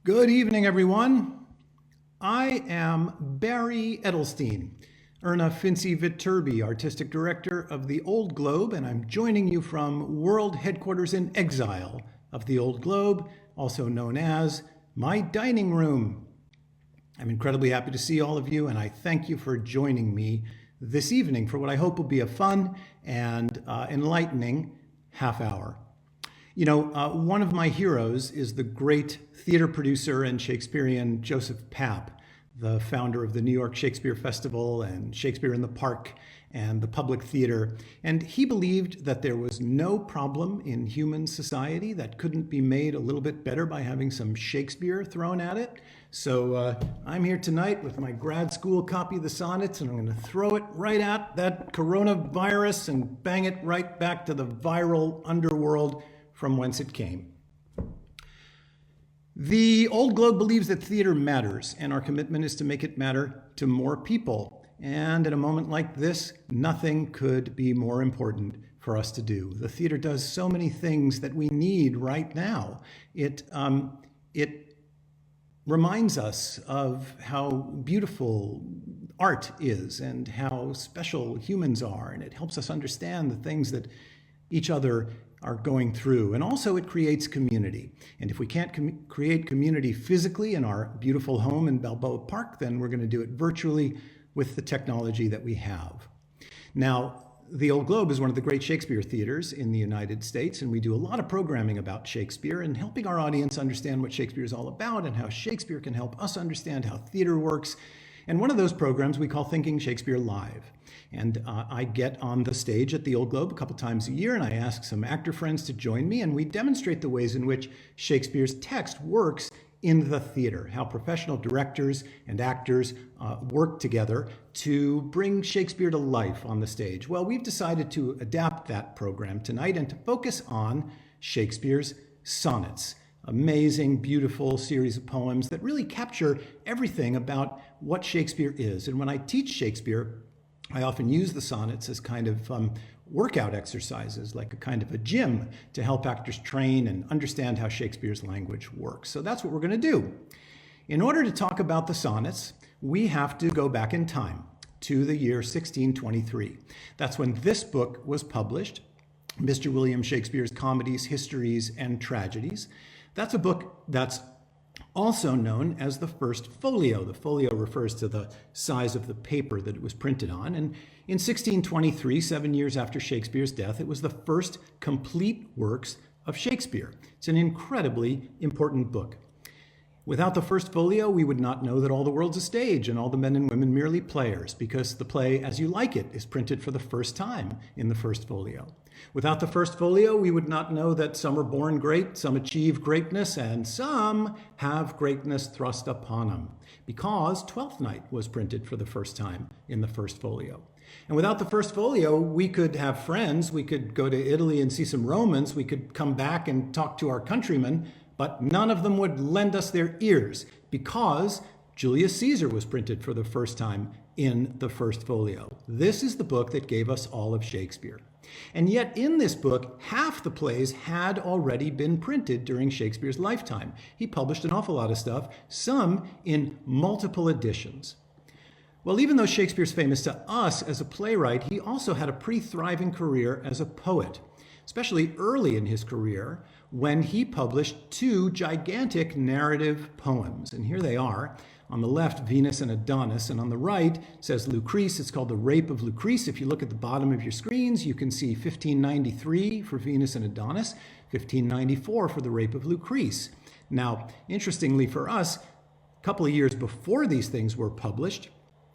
Good evening, everyone. I am Barry Edelstein, Erna Finci Viterbi, Artistic Director of the Old Globe, and I'm joining you from World Headquarters in Exile of the Old Globe, also known as my dining room. I'm incredibly happy to see all of you, and I thank you for joining me this evening for what I hope will be a fun and enlightening half hour. You know, one of my heroes is the great theater producer and Shakespearean Joseph Papp, the founder of the New York Shakespeare Festival and Shakespeare in the Park and the Public Theater. And he believed that there was no problem in human society that couldn't be made a little bit better by having some Shakespeare thrown at it. So I'm here tonight with my grad school copy of the Sonnets, and I'm going to throw it right at that coronavirus and bang it right back to the viral underworld from whence it came. The Old Globe believes that theater matters, and our commitment is to make it matter to more people. And at a moment like this, nothing could be more important for us to do. The theater does so many things that we need right now. It reminds us of how beautiful art is and how special humans are, and it helps us understand the things that each other are going through. And also it creates community. And if we can't create community physically in our beautiful home in Balboa Park, then we're going to do it virtually with the technology that we have. Now, the Old Globe is one of the great Shakespeare theaters in the United States, and we do a lot of programming about Shakespeare and helping our audience understand what Shakespeare is all about and how Shakespeare can help us understand how theater works. And one of those programs we call Thinking Shakespeare Live. And I get on the stage at the Old Globe a couple times a year, and I ask some actor friends to join me, and we demonstrate the ways in which Shakespeare's text works in the theater, how professional directors and actors work together to bring Shakespeare to life on the stage. Well, we've decided to adapt that program tonight and to focus on Shakespeare's sonnets. Amazing, beautiful series of poems that really capture everything about what Shakespeare is. And when I teach Shakespeare, I often use the sonnets as kind of workout exercises, like a kind of a gym to help actors train and understand how Shakespeare's language works. So that's what we're going to do. In order to talk about the sonnets, we have to go back in time to the year 1623. That's when this book was published, Mr. William Shakespeare's Comedies, Histories, and Tragedies. That's a book that's also known as the First Folio. The folio refers to the size of the paper that it was printed on. And in 1623, 7 years after Shakespeare's death, it was the first complete works of Shakespeare. It's an incredibly important book. Without the First Folio, we would not know that all the world's a stage and all the men and women merely players, because the play As You Like It is printed for the first time in the First Folio. Without the First Folio, we would not know that some are born great, some achieve greatness, and some have greatness thrust upon them, because Twelfth Night was printed for the first time in the First Folio. And without the First Folio, we could have friends, we could go to Italy and see some Romans, we could come back and talk to our countrymen, but none of them would lend us their ears, because Julius Caesar was printed for the first time in the First Folio. This is the book that gave us all of Shakespeare. And yet in this book, half the plays had already been printed during Shakespeare's lifetime. He published an awful lot of stuff, some in multiple editions. Well, even though Shakespeare's famous to us as a playwright, he also had a pretty thriving career as a poet, especially early in his career when he published two gigantic narrative poems. And here they are. On the left, Venus and Adonis, and on the right says Lucrece. It's called The Rape of Lucrece. If you look at the bottom of your screens, you can see 1593 for Venus and Adonis, 1594 for The Rape of Lucrece. Now, interestingly for us, a couple of years before these things were published,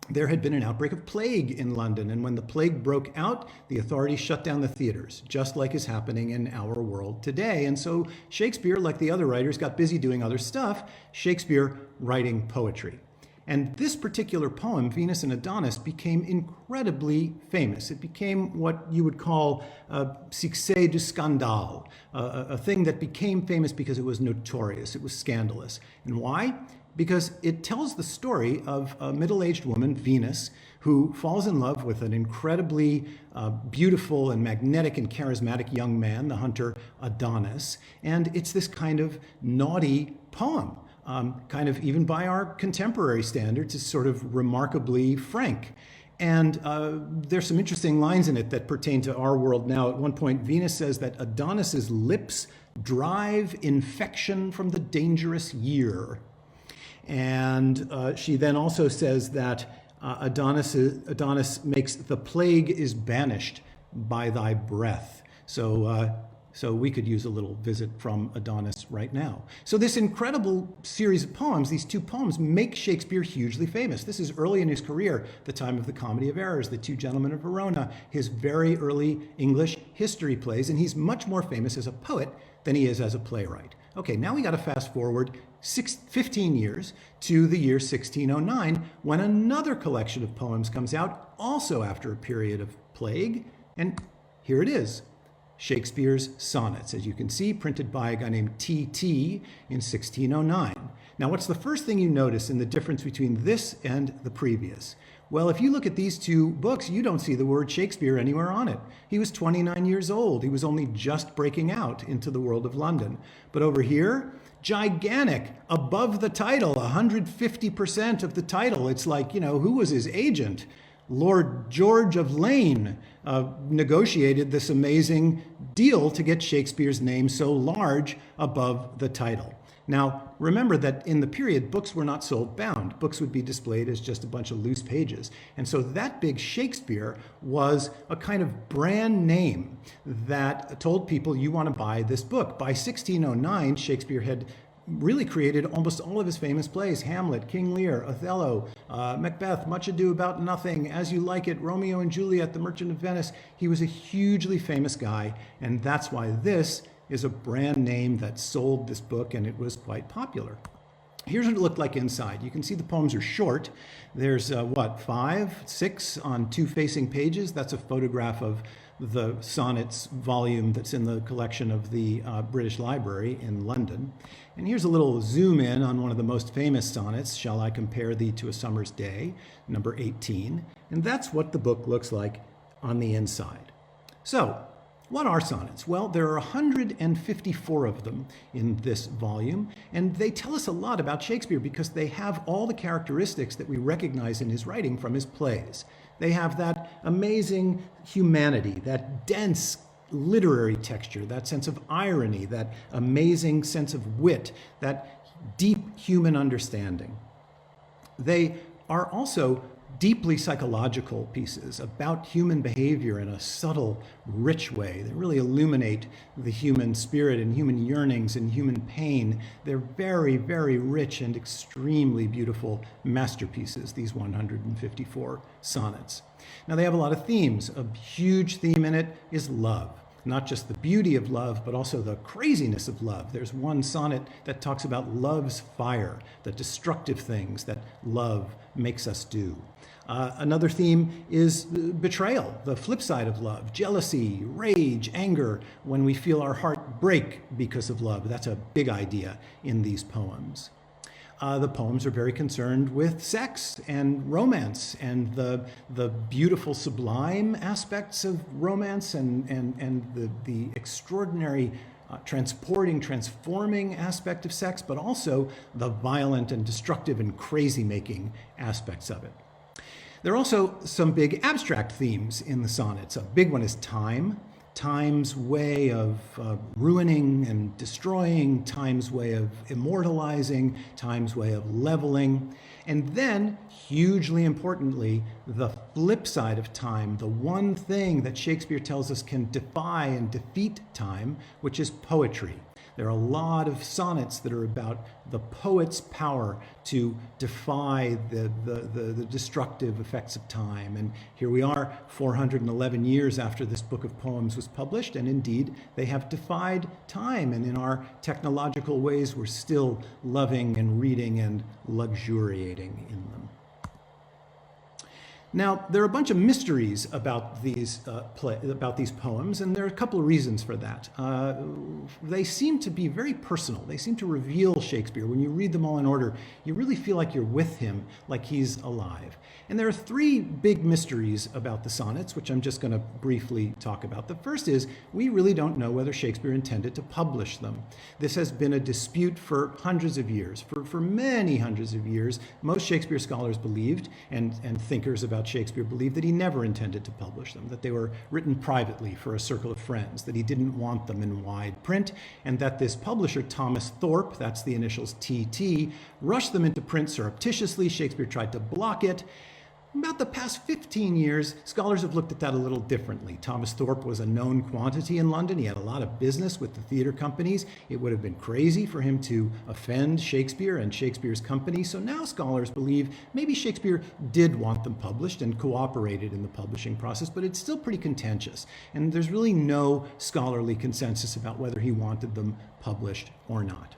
there had been an outbreak of plague in London, and when the plague broke out, the authorities shut down the theaters, just like is happening in our world today. And so Shakespeare, like the other writers, got busy doing other stuff, Shakespeare writing poetry. And this particular poem, Venus and Adonis, became incredibly famous. It became what you would call a succès du scandale, a thing that became famous because it was notorious, it was scandalous. And why? Because it tells the story of a middle-aged woman, Venus, who falls in love with an incredibly beautiful and magnetic and charismatic young man, the hunter Adonis. And it's this kind of naughty poem kind of even by our contemporary standards, is sort of remarkably frank. And there's some interesting lines in it that pertain to our world now. At one point, Venus says that Adonis's lips drive infection from the dangerous year. And she then also says that Adonis makes the plague is banished by thy breath. So we could use a little visit from Adonis right now. So this incredible series of poems, these two poems, make Shakespeare hugely famous. This is early in his career, the time of the Comedy of Errors, The Two Gentlemen of Verona, his very early English history plays, and he's much more famous as a poet than he is as a playwright. Okay, now we got to fast forward 15 years to the year 1609, when another collection of poems comes out, also after a period of plague, and here it is. Shakespeare's Sonnets, as you can see, printed by a guy named T.T. in 1609. Now, what's the first thing you notice in the difference between this and the previous? Well, if you look at these two books, you don't see the word Shakespeare anywhere on it. He was 29 years old. He was only just breaking out into the world of London. But over here, gigantic, above the title, 150% of the title. It's like, who was his agent? Lord George of Lane negotiated this amazing deal to get Shakespeare's name so large above the title. Now, remember that in the period, books were not sold bound. Books would be displayed as just a bunch of loose pages. And so that big Shakespeare was a kind of brand name that told people, you want to buy this book. By 1609, Shakespeare had really created almost all of his famous plays: Hamlet, King Lear, Othello, Macbeth, Much Ado About Nothing, As You Like It, Romeo and Juliet, The Merchant of Venice. He was a hugely famous guy, and that's why this is a brand name that sold this book, and it was quite popular. Here's what it looked like inside. You can see the poems are short. There's 5, 6 on 2 facing pages. That's a photograph of the Sonnets volume that's in the collection of the British Library in London. And here's a little zoom in on one of the most famous sonnets, Shall I Compare Thee to a Summer's Day, number 18. And that's what the book looks like on the inside. So, what are sonnets? Well, there are 154 of them in this volume, and they tell us a lot about Shakespeare because they have all the characteristics that we recognize in his writing from his plays. They have that amazing humanity, that dense literary texture, that sense of irony, that amazing sense of wit, that deep human understanding. They are also deeply psychological pieces about human behavior in a subtle, rich way. They really illuminate the human spirit and human yearnings and human pain. They're very, very rich and extremely beautiful masterpieces, these 154 sonnets. Now, they have a lot of themes. A huge theme in it is love. Not just the beauty of love, but also the craziness of love. There's one sonnet that talks about love's fire, the destructive things that love makes us do. Another theme is betrayal, the flip side of love, jealousy, rage, anger, when we feel our heart break because of love. That's a big idea in these poems. The poems are very concerned with sex and romance and the beautiful, sublime aspects of romance and the extraordinary transforming aspect of sex, but also the violent and destructive and crazy-making aspects of it. There are also some big abstract themes in the sonnets. A big one is time. Time's way of ruining and destroying, time's way of immortalizing, time's way of leveling. And then, hugely importantly, the flip side of time, the one thing that Shakespeare tells us can defy and defeat time, which is poetry. There are a lot of sonnets that are about the poet's power to defy the destructive effects of time. And here we are, 411 years after this book of poems was published, and indeed, they have defied time. And in our technological ways, we're still loving and reading and luxuriating in them. Now, there are a bunch of mysteries about these poems, and there are a couple of reasons for that. They seem to be very personal. They seem to reveal Shakespeare. When you read them all in order, you really feel like you're with him, like he's alive. And there are three big mysteries about the sonnets, which I'm just going to briefly talk about. The first is we really don't know whether Shakespeare intended to publish them. This has been a dispute for hundreds of years. For many hundreds of years, most Shakespeare scholars believed, and thinkers about Shakespeare believed, that he never intended to publish them, that they were written privately for a circle of friends, that he didn't want them in wide print, and that this publisher, Thomas Thorpe, that's the initials TT, rushed them into print surreptitiously. Shakespeare tried to block it. About the past 15 years, scholars have looked at that a little differently. Thomas Thorpe was a known quantity in London. He had a lot of business with the theater companies. It would have been crazy for him to offend Shakespeare and Shakespeare's company. So now scholars believe maybe Shakespeare did want them published and cooperated in the publishing process, but it's still pretty contentious. And there's really no scholarly consensus about whether he wanted them published or not.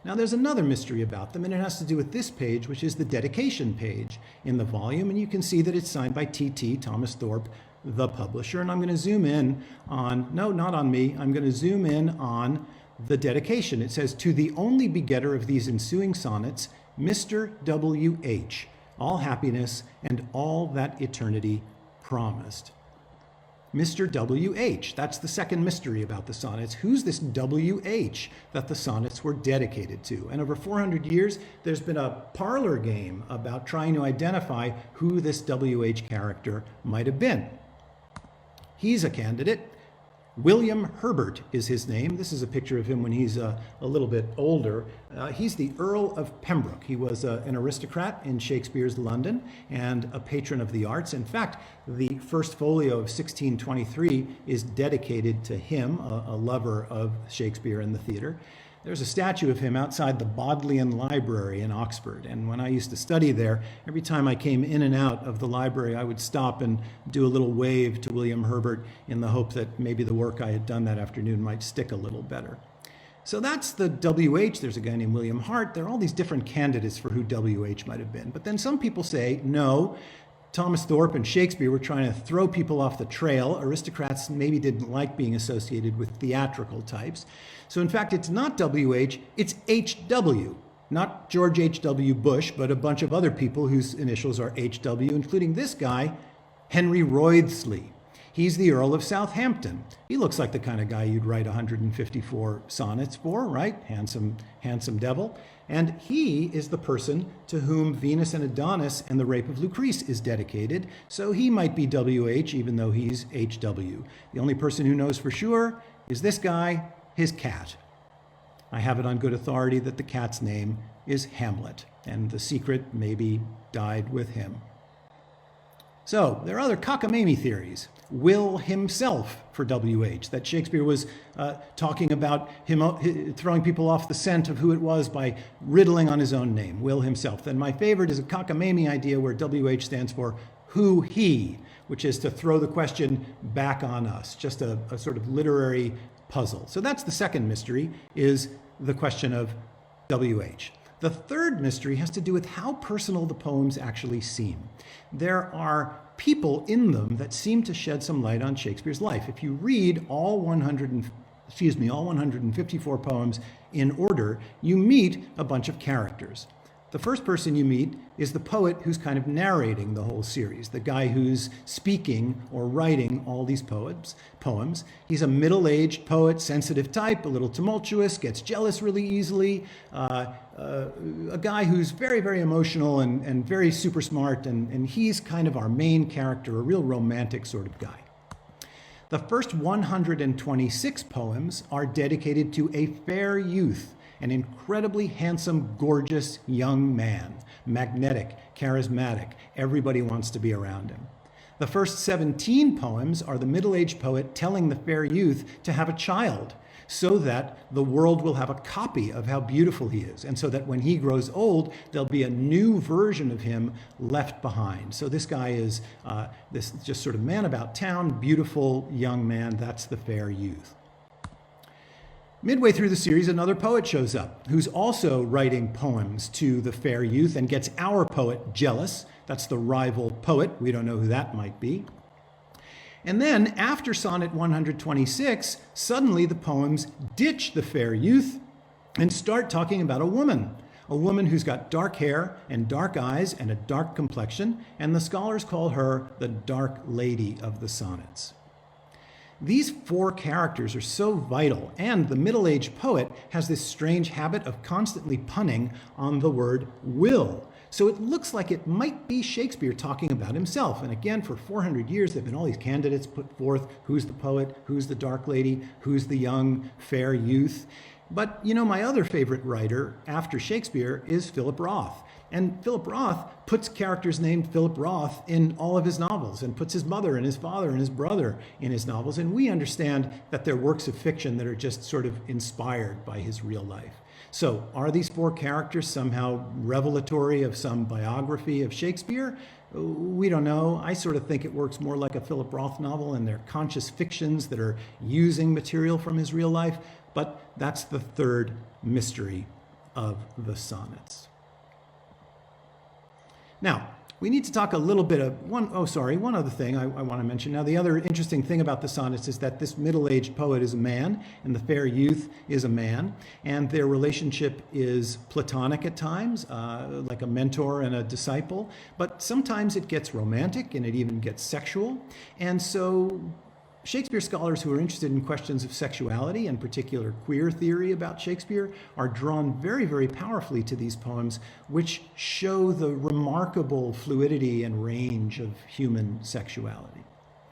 Now, there's another mystery about them, and it has to do with this page, which is the dedication page in the volume. And you can see that it's signed by TT, Thomas Thorpe, the publisher. And I'm going to zoom in on, no, not on me, I'm going to zoom in on the dedication. It says, "To the only begetter of these ensuing sonnets, Mr. W.H., all happiness and all that eternity promised." Mr. W.H. That's the second mystery about the sonnets. Who's this W.H. that the sonnets were dedicated to? And over 400 years, there's been a parlor game about trying to identify who this W.H. character might have been. He's a candidate. William Herbert is his name. This is a picture of him when he's a little bit older. He's the Earl of Pembroke. He was an aristocrat in Shakespeare's London and a patron of the arts. In fact, the First Folio of 1623 is dedicated to him, a lover of Shakespeare and the theater. There's a statue of him outside the Bodleian Library in Oxford. And when I used to study there, every time I came in and out of the library, I would stop and do a little wave to William Herbert in the hope that maybe the work I had done that afternoon might stick a little better. So that's the WH. There's a guy named William Hart. There are all these different candidates for who WH might have been. But then some people say, no, Thomas Thorpe and Shakespeare were trying to throw people off the trail. Aristocrats maybe didn't like being associated with theatrical types. So in fact, it's not WH, it's HW. Not George H.W. Bush, but a bunch of other people whose initials are HW, including this guy, Henry Wriothesley. He's the Earl of Southampton. He looks like the kind of guy you'd write 154 sonnets for, right? Handsome devil. And he is the person to whom Venus and Adonis and the Rape of Lucrece is dedicated. So he might be WH, even though he's HW. The only person who knows for sure is this guy, his cat. I have it on good authority that the cat's name is Hamlet, and the secret maybe died with him. So there are other cockamamie theories. Will himself for WH, that Shakespeare was talking about him throwing people off the scent of who it was by riddling on his own name, Will himself. Then my favorite is a cockamamie idea where WH stands for who he, which is to throw the question back on us, just a sort of literary puzzle. So that's the second mystery, is the question of WH. The third mystery has to do with how personal the poems actually seem. There are people in them that seem to shed some light on Shakespeare's life. If you read all 154 poems in order, you meet a bunch of characters. The first person you meet is the poet who's kind of narrating the whole series, the guy who's speaking or writing all these poems. He's a middle-aged poet, sensitive type, a little tumultuous, gets jealous really easily, a guy who's very, very emotional and very super smart, and he's kind of our main character, a real romantic sort of guy. The first 126 poems are dedicated to a fair youth, an incredibly handsome, gorgeous young man, magnetic, charismatic. Everybody wants to be around him. The first 17 poems are the middle-aged poet telling the fair youth to have a child so that the world will have a copy of how beautiful he is, and so that when he grows old, there'll be a new version of him left behind. So this guy is this just sort of man about town, beautiful young man. That's the fair youth. Midway through the series, another poet shows up who's also writing poems to the fair youth and gets our poet jealous. That's the rival poet. We don't know who that might be. And then after Sonnet 126, suddenly the poems ditch the fair youth and start talking about a woman who's got dark hair and dark eyes and a dark complexion, and the scholars call her the dark lady of the sonnets. These four characters are so vital, and the middle-aged poet has this strange habit of constantly punning on the word will. So it looks like it might be Shakespeare talking about himself. And again, for 400 years, there have been all these candidates put forth. Who's the poet? Who's the dark lady? Who's the young, fair youth? But, you know, my other favorite writer after Shakespeare is Philip Roth. And Philip Roth puts characters named Philip Roth in all of his novels and puts his mother and his father and his brother in his novels. And we understand that they're works of fiction that are just sort of inspired by his real life. So are these four characters somehow revelatory of some biography of Shakespeare? We don't know. I sort of think it works more like a Philip Roth novel, and they're conscious fictions that are using material from his real life. But that's the third mystery of the sonnets. Now, we need to talk a little bit of one other thing I want to mention. Now, the other interesting thing about the sonnets is that this middle-aged poet is a man and the fair youth is a man, and their relationship is platonic at times, like a mentor and a disciple, but sometimes it gets romantic and it even gets sexual. And so Shakespeare scholars who are interested in questions of sexuality, and particular queer theory about Shakespeare, are drawn very, very powerfully to these poems, which show the remarkable fluidity and range of human sexuality.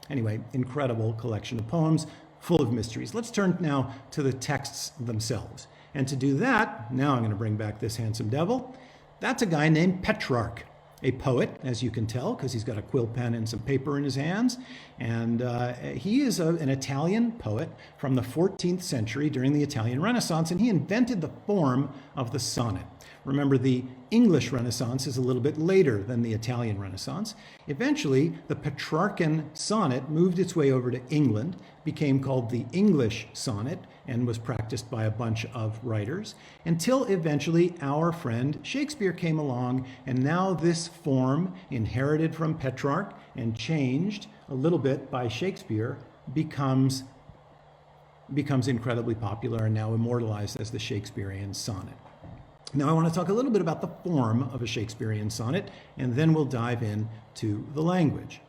Anyway, incredible collection of poems full of mysteries. Let's turn now to the texts themselves. And to do that, now I'm going to bring back this handsome devil. That's a guy named Petrarch. A poet, as you can tell, because he's got a quill pen and some paper in his hands. And he is an Italian poet from the 14th century during the Italian Renaissance, and he invented the form of the sonnet. Remember, the English Renaissance is a little bit later than the Italian Renaissance. Eventually, the Petrarchan sonnet moved its way over to England, became called the English sonnet, and was practiced by a bunch of writers, until eventually our friend Shakespeare came along, and now this form, inherited from Petrarch and changed a little bit by Shakespeare, becomes incredibly popular and now immortalized as the Shakespearean sonnet. Now I want to talk a little bit about the form of a Shakespearean sonnet, and then we'll dive into the language.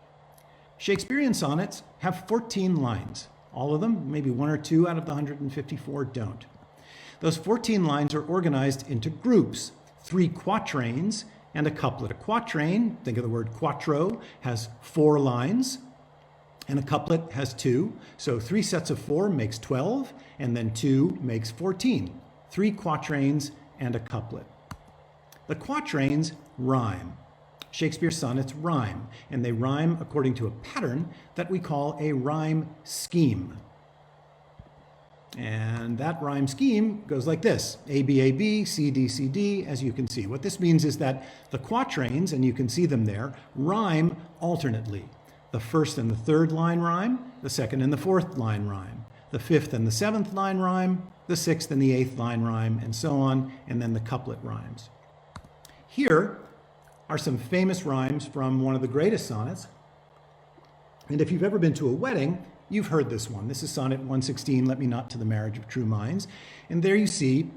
Shakespearean sonnets have 14 lines. All of them, maybe one or two out of the 154 don't. Those 14 lines are organized into groups, 3 quatrains and a couplet. A quatrain, think of the word quattro, has 4 lines, and a couplet has 2. So 3 sets of 4 makes 12, and then 2 makes 14. 3 quatrains and a couplet. The quatrains rhyme. Shakespeare's sonnets rhyme, and they rhyme according to a pattern that we call a rhyme scheme. And that rhyme scheme goes like this: A, B, A, B, C, D, C, D, as you can see. What this means is that the quatrains, and you can see them there, rhyme alternately. The first and the third line rhyme, the second and the fourth line rhyme, the fifth and the seventh line rhyme, the sixth and the eighth line rhyme, and so on, and then the couplet rhymes. Here are some famous rhymes from one of the greatest sonnets. And if you've ever been to a wedding, you've heard this one. This is Sonnet 116, Let Me Not to the Marriage of True Minds. And there you see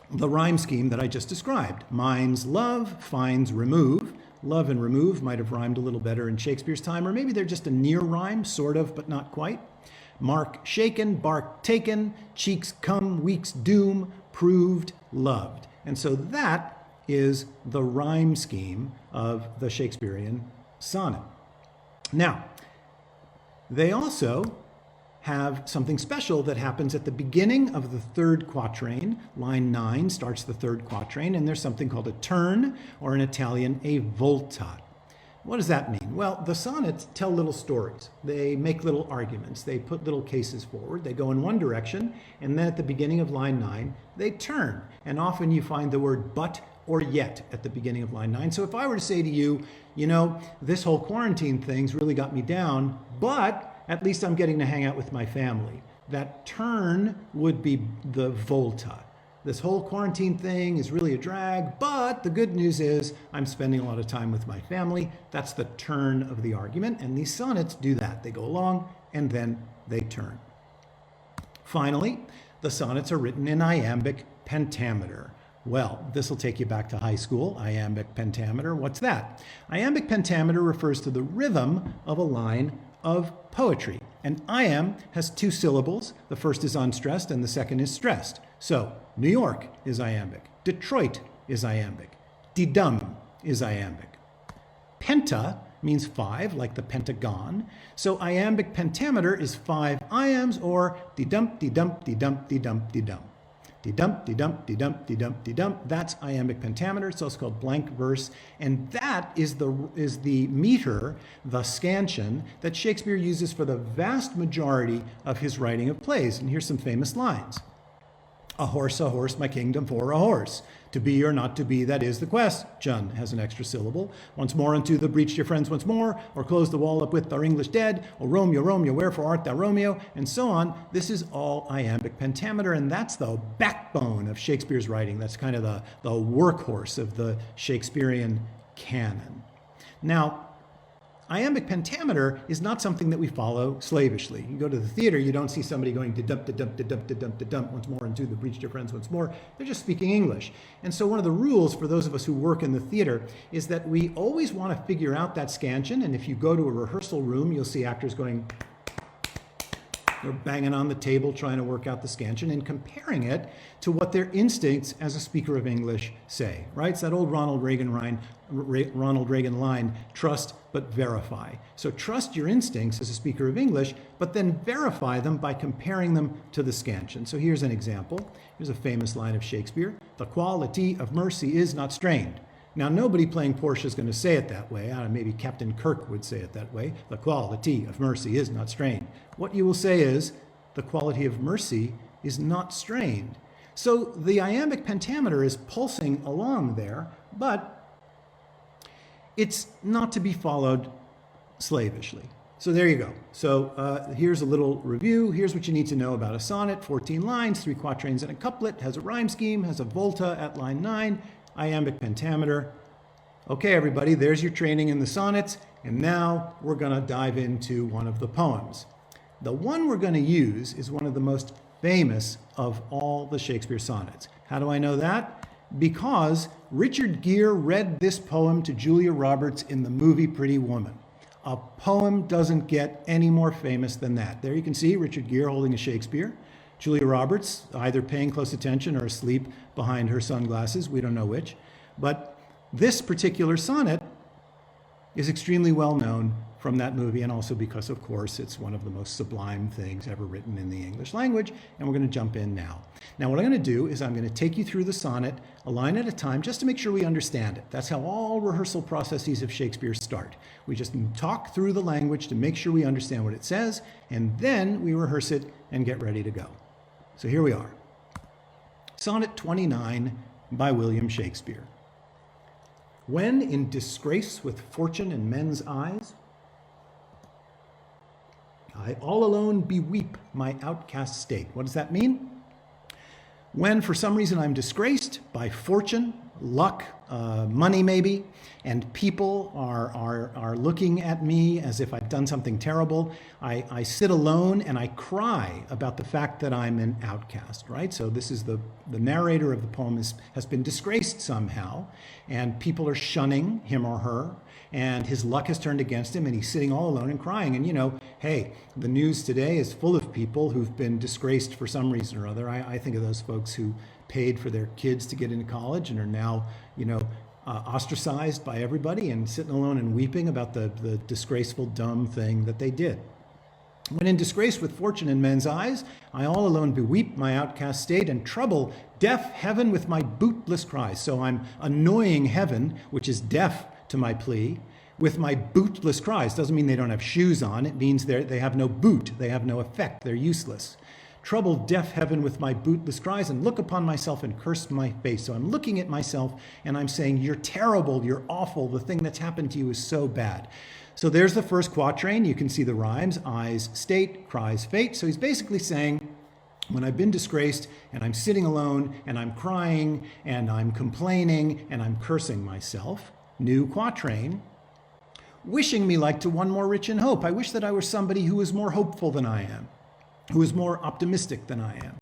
the rhyme scheme that I just described. Minds love, finds remove. Love and remove might have rhymed a little better in Shakespeare's time, or maybe they're just a near rhyme, sort of, but not quite. Mark shaken, bark taken, cheeks come, weeks doom, proved, loved. And so that is the rhyme scheme of the Shakespearean sonnet. Now, they also have something special that happens at the beginning of the third quatrain. Line 9 starts the third quatrain, and there's something called a turn, or in Italian, a volta. What does that mean? Well, the sonnets tell little stories. They make little arguments. They put little cases forward. They go in one direction, and then at the beginning of line 9, they turn. And often you find the word but or yet at the beginning of line 9. So if I were to say to you, you know, this whole quarantine thing's really got me down, but at least I'm getting to hang out with my family. That turn would be the volta. This whole quarantine thing is really a drag, but the good news is I'm spending a lot of time with my family. That's the turn of the argument, and these sonnets do that. They go along and then they turn. Finally, the sonnets are written in iambic pentameter. Well, this will take you back to high school. Iambic pentameter, what's that? Iambic pentameter refers to the rhythm of a line of poetry. And iamb has two syllables. The first is unstressed and the second is stressed. So New York is iambic. Detroit is iambic. Didum is iambic. Penta means five, like the pentagon. So iambic pentameter is 5 iambs, or didum, didum, didum, didum, didum. Didum, didum, didum, didum, didum. That's iambic pentameter. It's also called blank verse. And that is the meter, the scansion, that Shakespeare uses for the vast majority of his writing of plays. And here's some famous lines. A horse, my kingdom for a horse. To be or not to be, that is the question, has an extra syllable. Once more unto the breach, dear friends, once more, or close the wall up with our English dead, or Romeo, Romeo, wherefore art thou Romeo, and so on. This is all iambic pentameter, and that's the backbone of Shakespeare's writing. That's kind of the workhorse of the Shakespearean canon. Now, iambic pentameter is not something that we follow slavishly. You go to the theater, you don't see somebody going da-dump, da-dump, da-dump, da-dump, da-dump, once more into the breach, dear friends, once more. They're just speaking English. And so one of the rules for those of us who work in the theater is that we always want to figure out that scansion. And if you go to a rehearsal room, you'll see actors going, they're banging on the table trying to work out the scansion and comparing it to what their instincts as a speaker of English say, right? It's that old Ronald Reagan line, trust but verify. So trust your instincts as a speaker of English, but then verify them by comparing them to the scansion. So here's an example. Here's a famous line of Shakespeare. The quality of mercy is not strained. Now, nobody playing Portia is going to say it that way. Maybe Captain Kirk would say it that way. The quality of mercy is not strained. What you will say is, the quality of mercy is not strained. So the iambic pentameter is pulsing along there, but it's not to be followed slavishly. So there you go. So here's a little review. Here's what you need to know about a sonnet. 14 lines, 3 quatrains and a couplet, has a rhyme scheme, has a volta at line 9, iambic pentameter. Okay, everybody, there's your training in the sonnets, and now we're going to dive into one of the poems. The one we're going to use is one of the most famous of all the Shakespeare sonnets. How do I know that? Because Richard Gere read this poem to Julia Roberts in the movie Pretty Woman. A poem doesn't get any more famous than that. There you can see Richard Gere holding a Shakespeare. Julia Roberts either paying close attention or asleep behind her sunglasses. We don't know which. But this particular sonnet is extremely well known from that movie, and also because, of course, it's one of the most sublime things ever written in the English language, and we're going to jump in now. Now, what I'm going to do is I'm going to take you through the sonnet a line at a time just to make sure we understand it. That's how all rehearsal processes of Shakespeare start. We just talk through the language to make sure we understand what it says, and then we rehearse it and get ready to go. So here we are. Sonnet 29 by William Shakespeare. When in disgrace with fortune in men's eyes, I all alone beweep my outcast state. What does that mean? When for some reason I'm disgraced by fortune, luck, money maybe, and people are looking at me as if I've done something terrible, I sit alone and I cry about the fact that I'm an outcast, right? So this is the narrator of the poem has been disgraced somehow, and people are shunning him or her, and his luck has turned against him, and he's sitting all alone and crying. And, you know, hey, the news today is full of people who've been disgraced for some reason or other. I think of those folks who paid for their kids to get into college and are now, you know, ostracized by everybody and sitting alone and weeping about the disgraceful, dumb thing that they did. When in disgrace with fortune in men's eyes, I all alone beweep my outcast state and trouble deaf heaven with my bootless cries. So I'm annoying heaven, which is deaf to my plea, with my bootless cries. Doesn't mean they don't have shoes on. It means they have no boot. They have no effect. They're useless. Trouble deaf heaven with my bootless cries and look upon myself and curse my face. So I'm looking at myself and I'm saying, you're terrible, you're awful, the thing that's happened to you is so bad. So there's the first quatrain. You can see the rhymes, eyes state, cries fate. So he's basically saying, when I've been disgraced and I'm sitting alone and I'm crying and I'm complaining and I'm cursing myself, new quatrain, wishing me like to one more rich in hope. I wish that I were somebody who is more hopeful than I am, who is more optimistic than I am.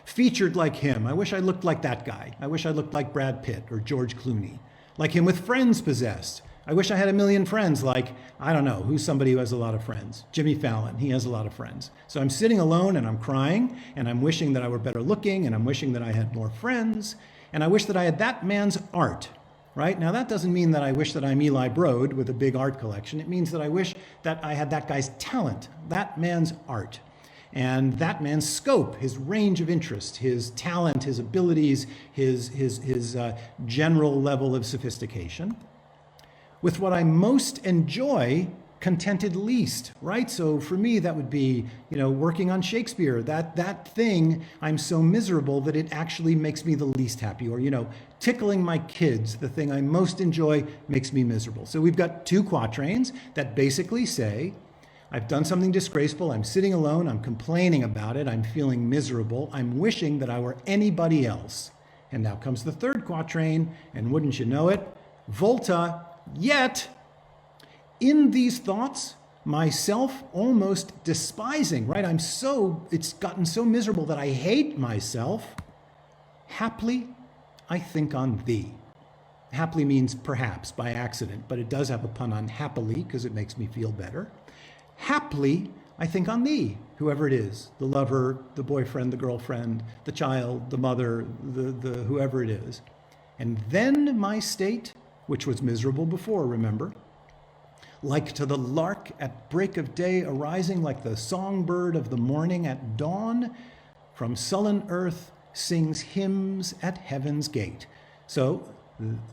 Featured like him. I wish I looked like that guy. I wish I looked like Brad Pitt or George Clooney. Like him with friends possessed. I wish I had a million friends like, I don't know, who's somebody who has a lot of friends? Jimmy Fallon, he has a lot of friends. So I'm sitting alone and I'm crying and I'm wishing that I were better looking and I'm wishing that I had more friends and I wish that I had that man's art, right? Now that doesn't mean that I wish that I'm Eli Broad with a big art collection. It means that I wish that I had that guy's talent, that man's art. And that man's scope, his range of interest, his talent, his abilities, his general level of sophistication. With what I most enjoy, contented least, right? So for me, that would be, working on Shakespeare. That thing, I'm so miserable that it actually makes me the least happy. Or, tickling my kids, the thing I most enjoy, makes me miserable. So we've got two quatrains that basically say, I've done something disgraceful, I'm sitting alone, I'm complaining about it, I'm feeling miserable, I'm wishing that I were anybody else. And now comes the third quatrain, and wouldn't you know it, Volta, yet in these thoughts, myself almost despising, right? It's gotten so miserable that I hate myself. Haply, I think on thee. Haply means perhaps, by accident, but it does have a pun on happily because it makes me feel better. Haply, I think on thee, whoever it is, the lover, the boyfriend, the girlfriend, the child, the mother, the whoever it is. And then my state, which was miserable before, remember, like to the lark at break of day arising, like the songbird of the morning at dawn, from sullen earth sings hymns at heaven's gate. So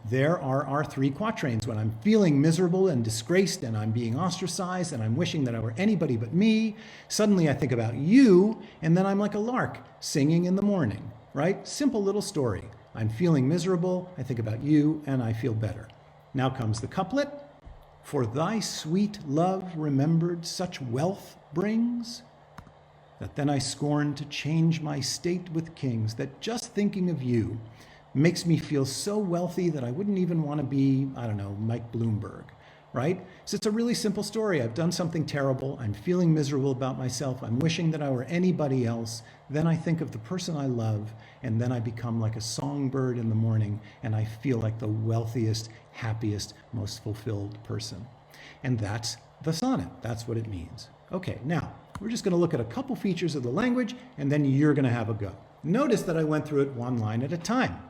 there are our three quatrains. When I'm feeling miserable and disgraced and I'm being ostracized and I'm wishing that I were anybody but me, suddenly I think about you, and then I'm like a lark singing in the morning, right? Simple little story. I'm feeling miserable, I think about you, and I feel better. Now comes the couplet. For thy sweet love remembered such wealth brings, that then I scorn to change my state with kings, that just thinking of you makes me feel so wealthy that I wouldn't even want to be, Mike Bloomberg, right? So it's a really simple story. I've done something terrible. I'm feeling miserable about myself. I'm wishing that I were anybody else. Then I think of the person I love, and then I become like a songbird in the morning, and I feel like the wealthiest, happiest, most fulfilled person. And that's the sonnet. That's what it means. Okay, now we're just going to look at a couple features of the language, and then you're going to have a go. Notice that I went through it one line at a time.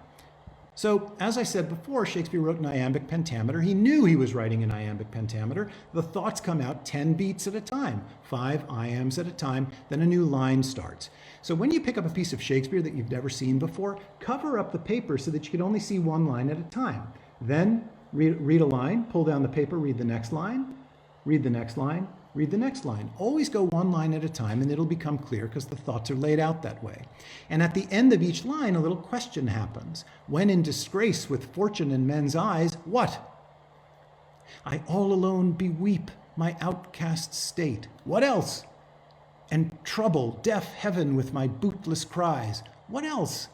So, as I said before, Shakespeare wrote in iambic pentameter. He knew he was writing in iambic pentameter. The thoughts come out 10 beats at a time, 5 iambs at a time, then a new line starts. So when you pick up a piece of Shakespeare that you've never seen before, cover up the paper so that you can only see one line at a time. Then read a line, pull down the paper, read the next line, read the next line, read the next line. Always go one line at a time and it'll become clear because the thoughts are laid out that way. And at the end of each line, a little question happens. When in disgrace with fortune in men's eyes, what? I all alone beweep my outcast state. What else? And trouble deaf heaven with my bootless cries. What else?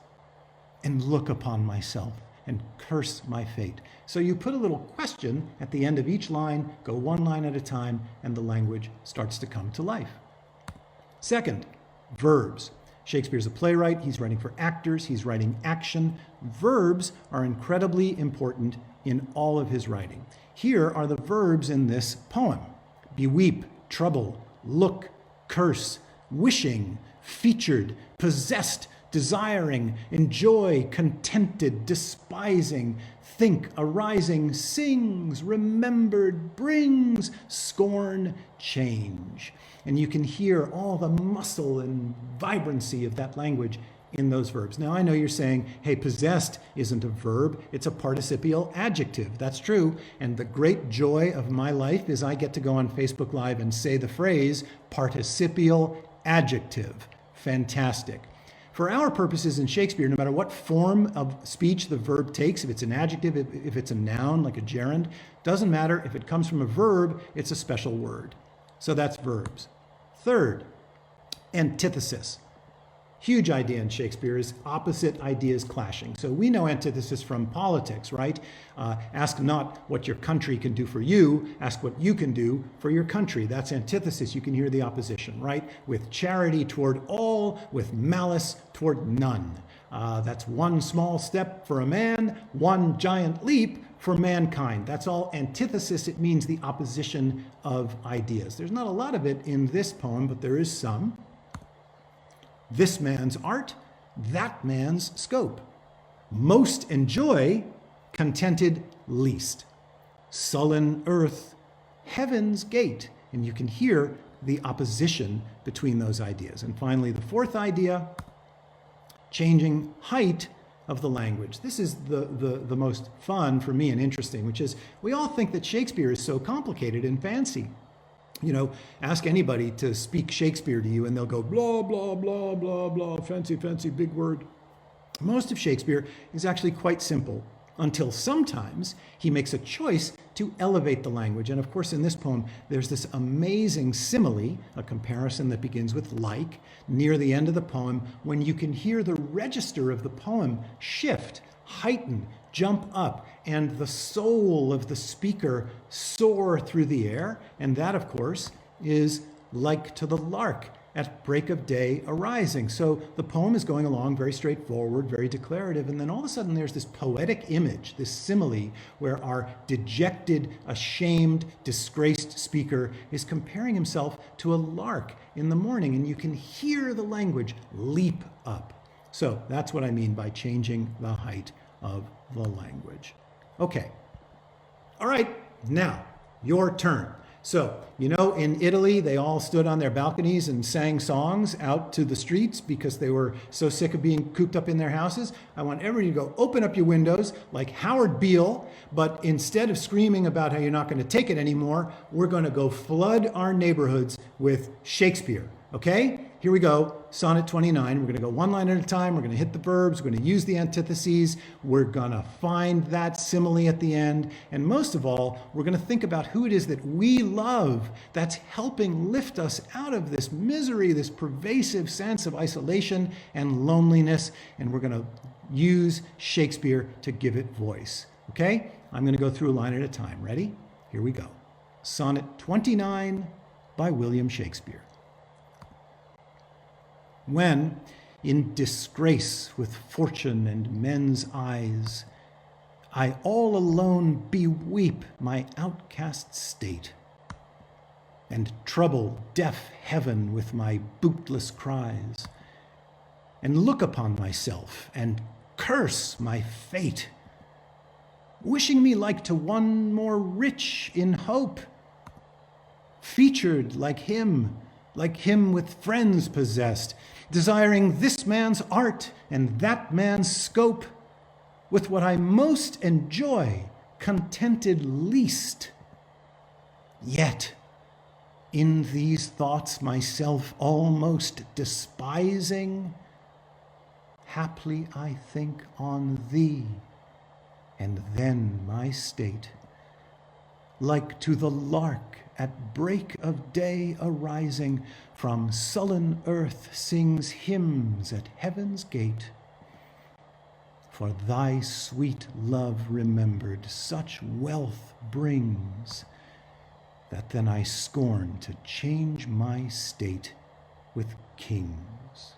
And look upon myself and curse my fate. So you put a little question at the end of each line, go one line at a time, and the language starts to come to life. Second, verbs. Shakespeare's a playwright. He's writing for actors. He's writing action. Verbs are incredibly important in all of his writing. Here are the verbs in this poem. Beweep, trouble, look, curse, wishing, featured, possessed, desiring, enjoy, contented, despising, think, arising, sings, remembered, brings, scorn, change. And you can hear all the muscle and vibrancy of that language in those verbs. Now, I know you're saying, hey, possessed isn't a verb, it's a participial adjective. That's true. And the great joy of my life is I get to go on Facebook Live and say the phrase participial adjective. Fantastic. for our purposes in Shakespeare, no matter what form of speech the verb takes, if it's an adjective, if it's a noun like a gerund, doesn't matter. If it comes from a verb, it's a special word. So that's verbs. Third, antithesis. Huge idea in Shakespeare is opposite ideas clashing. So we know antithesis from politics, right? Ask not what your country can do for you, ask what you can do for your country. That's antithesis. You can hear the opposition, right? With charity toward all, with malice toward none. That's one small step for a man, one giant leap for mankind. That's all antithesis. It means the opposition of ideas. There's not a lot of it in this poem, but there is some. This man's art, that man's scope. Most enjoy, contented least. Sullen earth, heaven's gate. And you can hear the opposition between those ideas. And finally, the fourth idea, changing height of the language. This is the most fun for me and interesting, which is we all think that Shakespeare is so complicated and fancy. You know, ask anybody to speak Shakespeare to you and they'll go blah, blah, blah, blah, blah, fancy, fancy, big word. Most of Shakespeare is actually quite simple until sometimes he makes a choice to elevate the language. And of course, in this poem, there's this amazing simile, a comparison that begins with like, near the end of the poem, when you can hear the register of the poem shift, heighten, jump up, and the soul of the speaker soar through the air. And that, of course, is like to the lark at break of day arising. So the poem is going along very straightforward, very declarative, and then all of a sudden there's this poetic image, this simile, where our dejected, ashamed, disgraced speaker is comparing himself to a lark in the morning, and you can hear the language leap up. So that's what I mean by changing the height of the language. Okay. All right, now your turn. So, you know, in Italy, they all stood on their balconies and sang songs out to the streets because they were so sick of being cooped up in their houses. I want everybody to go open up your windows like Howard Beale, but instead of screaming about how you're not going to take it anymore, we're going to go flood our neighborhoods with Shakespeare. Okay? Here we go. Sonnet 29. We're going to go one line at a time. We're going to hit the verbs. We're going to use the antitheses. We're going to find that simile at the end. And most of all, we're going to think about who it is that we love that's helping lift us out of this misery, this pervasive sense of isolation and loneliness. And we're going to use Shakespeare to give it voice. Okay? I'm going to go through a line at a time. Ready? Here we go. Sonnet 29 by William Shakespeare. When, in disgrace with fortune and men's eyes, I all alone beweep my outcast state, and trouble deaf heaven with my bootless cries, and look upon myself and curse my fate, wishing me like to one more rich in hope, featured like him with friends possessed, desiring this man's art and that man's scope, with what I most enjoy, contented least. Yet, in these thoughts myself almost despising, haply I think on thee, and then my state, like to the lark at break of day arising, from sullen earth sings hymns at heaven's gate. For thy sweet love remembered such wealth brings, that then I scorn to change my state with kings.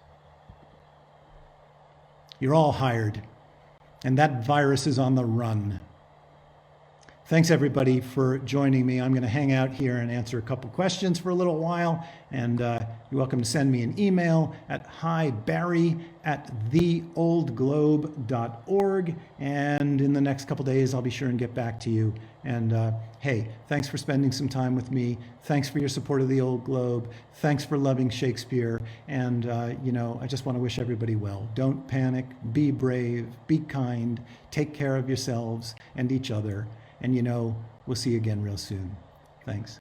You're all hired, and that virus is on the run. Thanks, everybody, for joining me. I'm going to hang out here and answer a couple questions for a little while. And you're welcome to send me an email at hibarry@theoldglobe.org. And in the next couple days, I'll be sure and get back to you. And hey, thanks for spending some time with me. Thanks for your support of the Old Globe. Thanks for loving Shakespeare. And, I just want to wish everybody well. Don't panic. Be brave. Be kind. Take care of yourselves and each other. And we'll see you again real soon. Thanks.